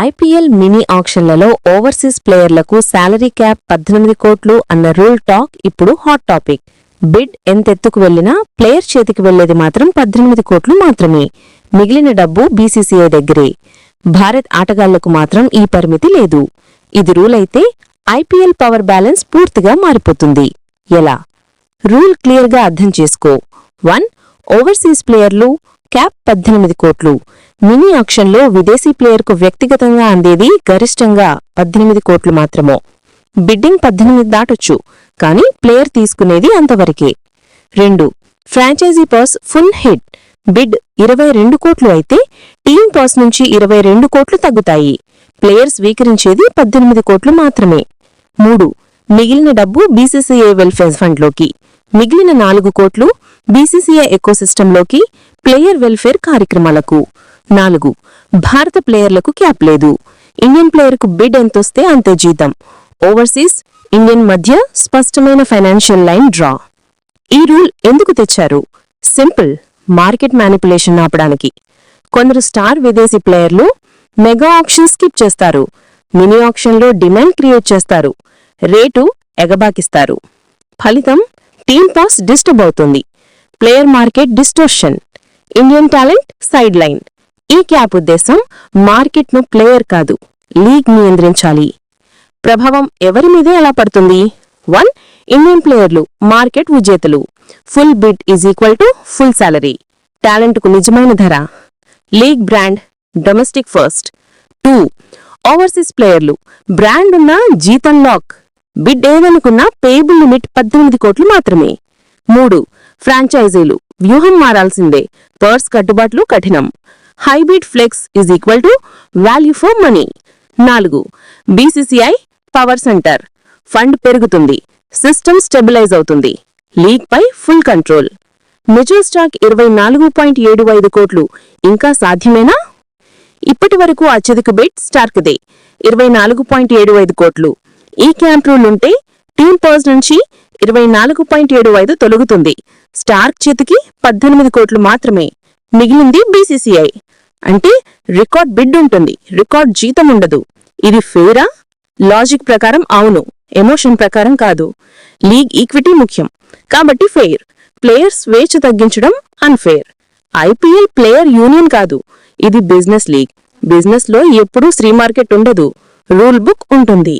IPL mini ఆక్షన్లలో overseas ప్లేయర్లకు salary cap 18 కోట్లు అన్న రూల్ టాక్ ఇప్పుడు హాట్ టాపిక్. బిడ్ ఎంతెత్తుకు వెళ్లినా ప్లేయర్ చేతికి వెళ్లేది మాత్రం 18 కోట్లు మాత్రమే. మిగిలిన డబ్బు బీసీసీఐ దగ్గరే. భారత్ ఆటగాళ్లకు మాత్రం ఈ పరిమితి లేదు. ఇది రూల్ అయితే ఐపీఎల్ పవర్ బ్యాలెన్స్ పూర్తిగా మారిపోతుంది. ఎలా? రూల్ క్లియర్గా అర్థం చేసుకో. 1. ఓవర్సీస్ ప్లేయర్లు క్యాప్ 18 కోట్లు. మినీ ఆక్షన్లో విదేశీ ప్లేయర్కు వ్యక్తిగతంగా అందేది గరిష్టంగా 18 కోట్లు మాత్రమే. బిడ్డింగ్ 18 దాటొచ్చు, కానీ ప్లేయర్ తీసుకునేది అంతవరకే. 2. Franchisee purse full hit. Bid 22 కోట్లు అయితే టీమ్ పర్స్ నుంచి 22 కోట్లు తగ్గుతాయి. ప్లేయర్ స్వీకరించేది 18 కోట్లు మాత్రమే. 3. మిగిలిన డబ్బు బీసీసీఐ వెల్ఫేర్ ఫండ్లోకి. మిగిలిన 4 కోట్లు బీసీసీఐ ఎకోసిస్టంలోకి, ప్లేయర్ వెల్ఫేర్ కార్యక్రమాలకు. 4. భారత ప్లేయర్లకు క్యాప్ లేదు. ఇండియన్ ప్లేయర్కు బిడ్ ఎంతొస్తే అంతే జీతం. ఓవర్సీస్, ఇండియన్ మధ్య స్పష్టమైన ఫైనాన్షియల్ లైన్ డ్రా. ఈ రూల్ ఎందుకు తెచ్చారు? సింపుల్, మార్కెట్ మ్యానిపులేషన్ ఆపడానికి. కొందరు స్టార్ విదేశీ ప్లేయర్లు మెగా ఆక్షన్ స్కిప్ చేస్తారు. మినీ ఆక్షన్లో డిమాండ్ క్రియేట్ చేస్తారు. రేటు ఎగబాకిస్తారు. ఫలితం టీమ్ పాస్ డిస్టర్బ్ అవుతుంది. Player market distortion. Indian talent side line. ఈ క్యాప్ ఉద్దేశం మార్కెట్ను ప్లేయర్ కాదు, లీగ్ నియంత్రించాలి. ప్రభావం ఎవరి మీదే ఎలా పడుతుంది? 1. ఇండియన్ ప్లేయర్లు మార్కెట్ విజేతలు. Full bid is equal to full salary. టాలెంట్కు నిజమైన ధర. League brand, domestic first. 2. Overseas ప్లేయర్లు బ్రాండ్ ఉన్న జీతం లాక్. బిడ్ ఏదనుకున్నా పేయబుల్ లిమిట్ 18 కోట్లు మాత్రమే. 3. ఫ్రాంచైజీలు వ్యూహం మారాల్సిందే. పర్స్ కట్టుబాట్లు కఠినం. Hybrid flex is equal to value for money. 4. BCCI power centre. Fund పెరుగుతుంది, సిస్టమ్ స్టెబిలైజ్ అవుతుంది. లీగ్ పై ఫుల్ కంట్రోల్. మ్యూచువల్ స్టాక్ 24.75 కోట్లు ఇంకా సాధ్యమేనా? ఇప్పటి వరకు అత్యధిక బిడ్ స్టార్క్దే 24.75 కోట్లు. ఈ క్యాప్ రూల్ ఉంటే టీమ్ పర్స్ నుంచి 24.75 తొలగుతుంది. స్టార్క్ చేతికి 18 కోట్లు మాత్రమే. మిగిలింది బీసీసీఐ. అంటే రికార్డ్ బిడ్ ఉంటుంది, రికార్డ్ జీతం ఉండదు. ఇది ఫెయిరా? లాజిక్ ప్రకారం అవును, ఎమోషన్ ప్రకారం కాదు. లీగ్ ఈక్విటీ ముఖ్యం కాబట్టి ఫెయిర్. ప్లేయర్ స్వేచ్ఛ తగ్గించడం అన్ఫెయిర్. ఐపీఎల్ ప్లేయర్ యూనియన్ కాదు, ఇది బిజినెస్ లీగ్. బిజినెస్లో ఎప్పుడూ ఫ్రీ మార్కెట్ ఉండదు, రూల్ బుక్ ఉంటుంది.